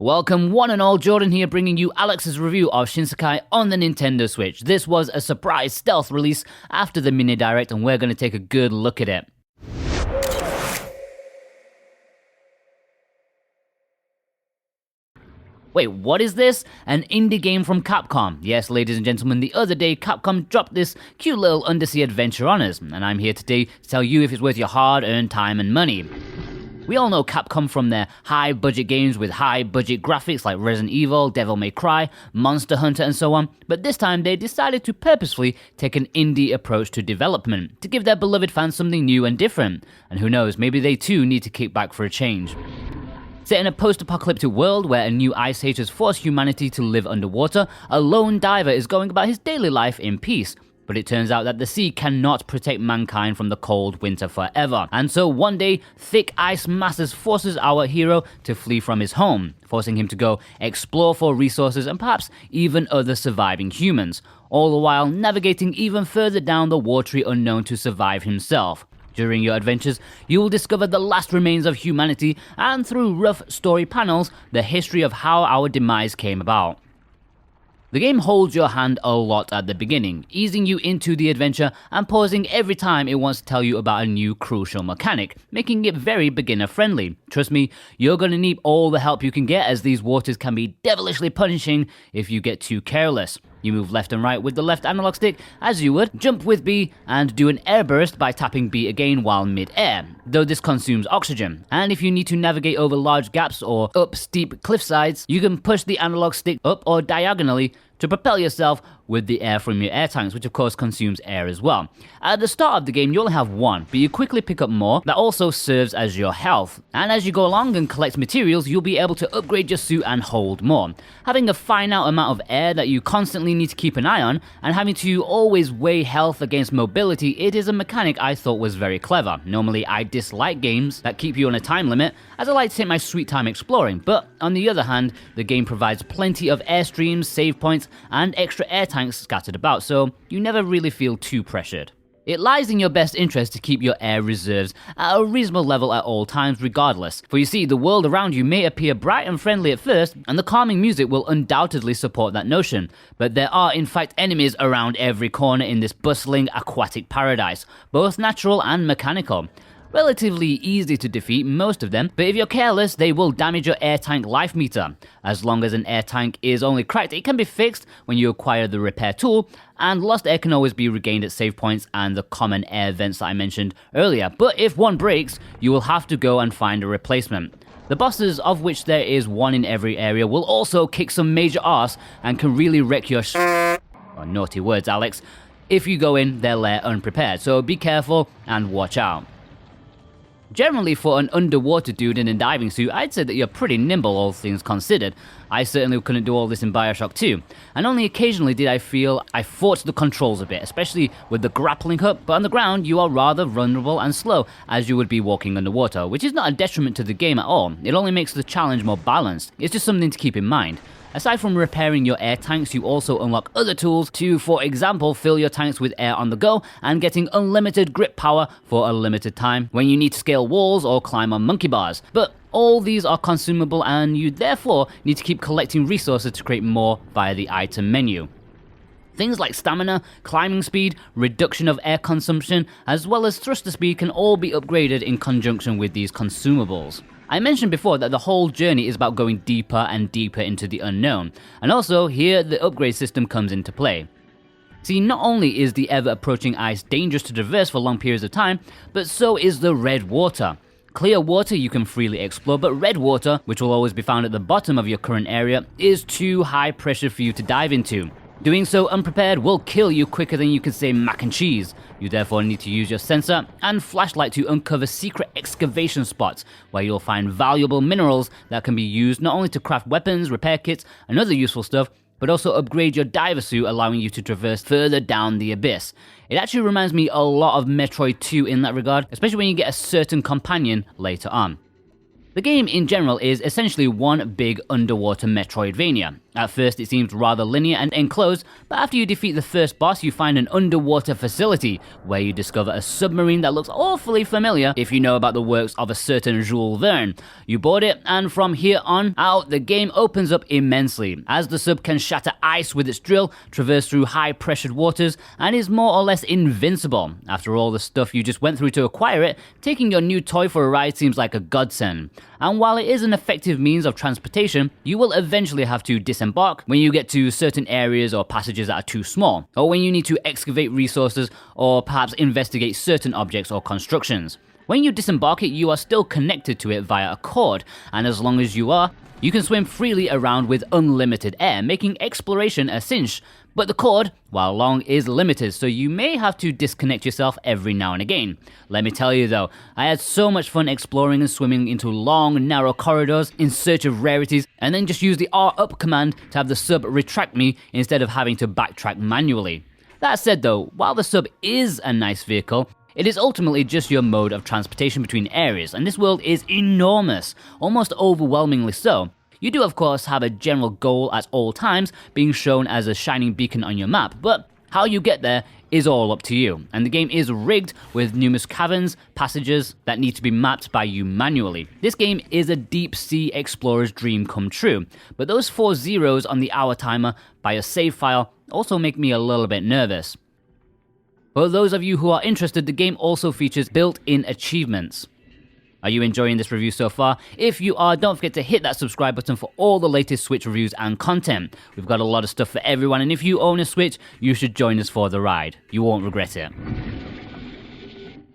Welcome one and all, Jordan here, bringing you Alex's review of Shinsekai on the Nintendo Switch. This was a surprise stealth release after the mini direct, and we're going to take a good look at it. Wait, what is this? An indie game from Capcom. Yes, ladies and gentlemen, the other day Capcom dropped this cute little undersea adventure on us, and I'm here today to tell you if it's worth your hard-earned time and money. We all know Capcom from their high-budget games with high-budget graphics like Resident Evil, Devil May Cry, Monster Hunter, and so on, but this time they decided to purposefully take an indie approach to development, to give their beloved fans something new and different. And who knows, maybe they too need to kick back for a change. Set in a post-apocalyptic world where a new ice age has forced humanity to live underwater, a lone diver is going about his daily life in peace. But it turns out that the sea cannot protect mankind from the cold winter forever. And so one day, thick ice masses forces our hero to flee from his home, forcing him to go explore for resources and perhaps even other surviving humans, all the while navigating even further down the watery unknown to survive himself. During your adventures, you will discover the last remains of humanity and through rough story panels, the history of how our demise came about. The game holds your hand a lot at the beginning, easing you into the adventure and pausing every time it wants to tell you about a new crucial mechanic, making it very beginner friendly. Trust me, you're gonna need all the help you can get, as these waters can be devilishly punishing if you get too careless. You move left and right with the left analog stick as you would, jump with B, and do an air burst by tapping B again while mid-air, though this consumes oxygen. And if you need to navigate over large gaps or up steep cliff sides, you can push the analog stick up or diagonally to propel yourself with the air from your air tanks, which of course consumes air as well. At the start of the game, you only have one, but you quickly pick up more that also serves as your health. And as you go along and collect materials, you'll be able to upgrade your suit and hold more. Having a finite amount of air that you constantly need to keep an eye on, and having to always weigh health against mobility, it is a mechanic I thought was very clever. Normally, I dislike games that keep you on a time limit, as I like to take my sweet time exploring, but on the other hand, the game provides plenty of airstreams, save points, and extra air tanks scattered about, so you never really feel too pressured. It lies in your best interest to keep your air reserves at a reasonable level at all times regardless, for you see, the world around you may appear bright and friendly at first, and the calming music will undoubtedly support that notion, but there are in fact enemies around every corner in this bustling aquatic paradise, both natural and mechanical. Relatively easy to defeat, most of them, but if you're careless, they will damage your air tank life meter. As long as an air tank is only cracked, it can be fixed when you acquire the repair tool, and lost air can always be regained at save points and the common air vents that I mentioned earlier. But if one breaks, you will have to go and find a replacement. The bosses, of which there is one in every area, will also kick some major arse and can really wreck your oh, naughty words, Alex, if you go in their lair unprepared, so be careful and watch out. Generally, for an underwater dude in a diving suit, I'd say that you're pretty nimble, all things considered. I certainly couldn't do all this in Bioshock 2, and only occasionally did I feel I fought the controls a bit, especially with the grappling hook, but on the ground you are rather vulnerable and slow as you would be walking underwater, which is not a detriment to the game at all. It only makes the challenge more balanced. It's just something to keep in mind. Aside from repairing your air tanks, you also unlock other tools to, for example, fill your tanks with air on the go and getting unlimited grip power for a limited time when you need to scale walls or climb on monkey bars. But all these are consumable, and you therefore need to keep collecting resources to create more via the item menu. Things like stamina, climbing speed, reduction of air consumption, as well as thruster speed can all be upgraded in conjunction with these consumables. I mentioned before that the whole journey is about going deeper and deeper into the unknown, and also here the upgrade system comes into play. See, not only is the ever-approaching ice dangerous to traverse for long periods of time, but so is the red water. Clear water you can freely explore, but red water, which will always be found at the bottom of your current area, is too high pressure for you to dive into. Doing so unprepared will kill you quicker than you can say mac and cheese. You therefore need to use your sensor and flashlight to uncover secret excavation spots where you'll find valuable minerals that can be used not only to craft weapons, repair kits, and other useful stuff, but also upgrade your diver suit, allowing you to traverse further down the abyss. It actually reminds me a lot of Metroid 2 in that regard, especially when you get a certain companion later on. The game in general is essentially one big underwater Metroidvania. At first it seems rather linear and enclosed, but after you defeat the first boss you find an underwater facility where you discover a submarine that looks awfully familiar if you know about the works of a certain Jules Verne. You board it, and from here on out the game opens up immensely, as the sub can shatter ice with its drill, traverse through high pressured waters, and is more or less invincible. After all the stuff you just went through to acquire it, taking your new toy for a ride seems like a godsend. And while it is an effective means of transportation, you will eventually have to disembark when you get to certain areas or passages that are too small, or when you need to excavate resources or perhaps investigate certain objects or constructions. When you disembark it, you are still connected to it via a cord, and as long as you are, you can swim freely around with unlimited air, making exploration a cinch. But the cord, while long, is limited, so you may have to disconnect yourself every now and again. Let me tell you though, I had so much fun exploring and swimming into long, narrow corridors in search of rarities, and then just use the R up command to have the sub retract me instead of having to backtrack manually. That said though, while the sub is a nice vehicle, it is ultimately just your mode of transportation between areas, and this world is enormous, almost overwhelmingly so. You do of course have a general goal at all times, being shown as a shining beacon on your map, but how you get there is all up to you, and the game is rigged with numerous caverns, passages that need to be mapped by you manually. This game is a deep sea explorer's dream come true, but those 4 zeros on the hour timer by a save file also make me a little bit nervous. For those of you who are interested, the game also features built-in achievements. Are you enjoying this review so far? If you are, don't forget to hit that subscribe button for all the latest Switch reviews and content. We've got a lot of stuff for everyone, and if you own a Switch, you should join us for the ride. You won't regret it.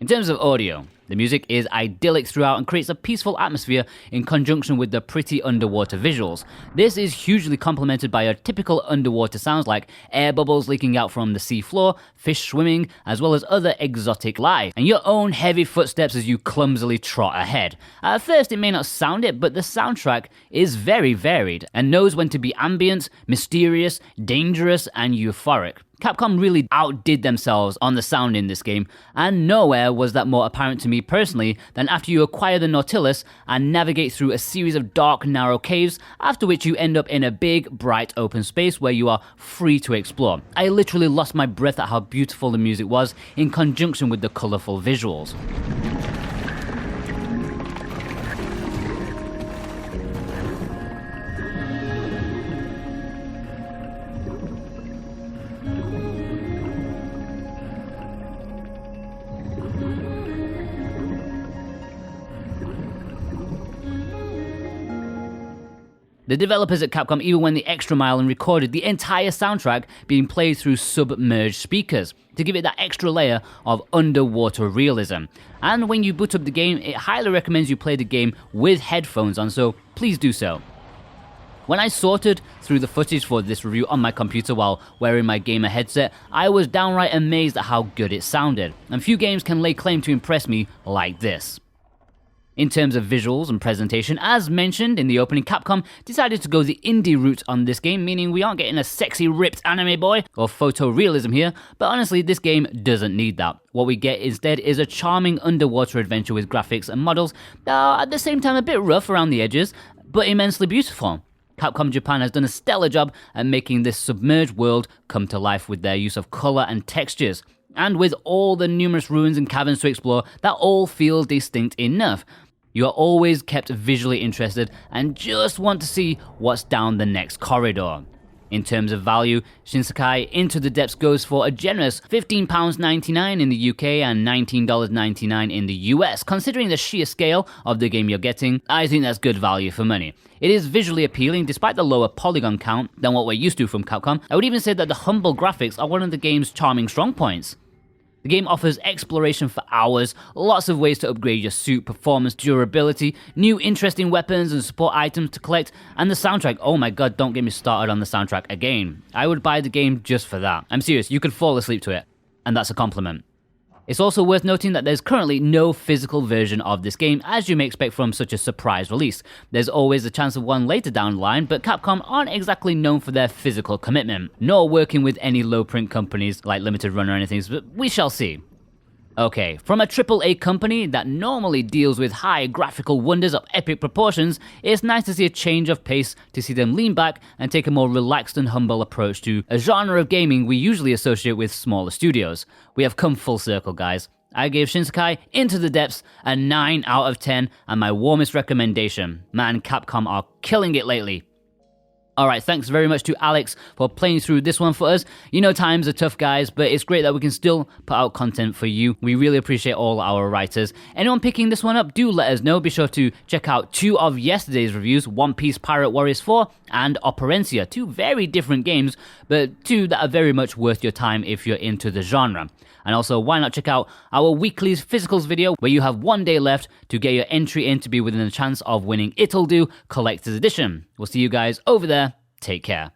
In terms of audio, the music is idyllic throughout and creates a peaceful atmosphere in conjunction with the pretty underwater visuals. This is hugely complemented by your typical underwater sounds like air bubbles leaking out from the sea floor, fish swimming, as well as other exotic life, and your own heavy footsteps as you clumsily trot ahead. At first it may not sound it, but the soundtrack is very varied and knows when to be ambient, mysterious, dangerous, and euphoric. Capcom really outdid themselves on the sound in this game, and nowhere was that more apparent to me personally than after you acquire the Nautilus and navigate through a series of dark, narrow caves, after which you end up in a big, bright open space where you are free to explore. I literally lost my breath at how beautiful the music was in conjunction with the colourful visuals. The developers at Capcom even went the extra mile and recorded the entire soundtrack being played through submerged speakers to give it that extra layer of underwater realism. And when you boot up the game, it highly recommends you play the game with headphones on, so please do so. When I sorted through the footage for this review on my computer while wearing my gamer headset, I was downright amazed at how good it sounded, and few games can lay claim to impress me like this. In terms of visuals and presentation, as mentioned in the opening, Capcom decided to go the indie route on this game, meaning we aren't getting a sexy ripped anime boy or photorealism here, but honestly this game doesn't need that. What we get instead is a charming underwater adventure with graphics and models that are at the same time a bit rough around the edges, but immensely beautiful. Capcom Japan has done a stellar job at making this submerged world come to life with their use of colour and textures. And with all the numerous ruins and caverns to explore, that all feel distinct enough. You are always kept visually interested and just want to see what's down the next corridor. In terms of value, Shinsekai Into the Depths goes for a generous £15.99 in the UK and $19.99 in the US. Considering the sheer scale of the game you're getting, I think that's good value for money. It is visually appealing despite the lower polygon count than what we're used to from Capcom. I would even say that the humble graphics are one of the game's charming strong points. The game offers exploration for hours, lots of ways to upgrade your suit, performance, durability, new interesting weapons and support items to collect, and the soundtrack, oh my god, don't get me started on the soundtrack again. I would buy the game just for that. I'm serious, you could fall asleep to it, and that's a compliment. It's also worth noting that there's currently no physical version of this game, as you may expect from such a surprise release. There's always a chance of one later down the line, but Capcom aren't exactly known for their physical commitment, nor working with any low-print companies like Limited Run or anything, but we shall see. Okay, from a AAA company that normally deals with high graphical wonders of epic proportions, it's nice to see a change of pace, to see them lean back and take a more relaxed and humble approach to a genre of gaming we usually associate with smaller studios. We have come full circle, guys. I gave Shinsekai Into the Depths a 9 out of 10 and my warmest recommendation. Man, Capcom are killing it lately. Alright, thanks very much to Alex for playing through this one for us. You know times are tough, guys, but it's great that we can still put out content for you. We really appreciate all our writers. Anyone picking this one up, do let us know. Be sure to check out 2 of yesterday's reviews, One Piece Pirate Warriors 4 and Operencia. 2 very different games, but 2 that are very much worth your time if you're into the genre. And also, why not check out our weekly physicals video where you have 1 day left to get your entry in to be within a chance of winning It'll Do Collector's Edition. We'll see you guys over there. Take care.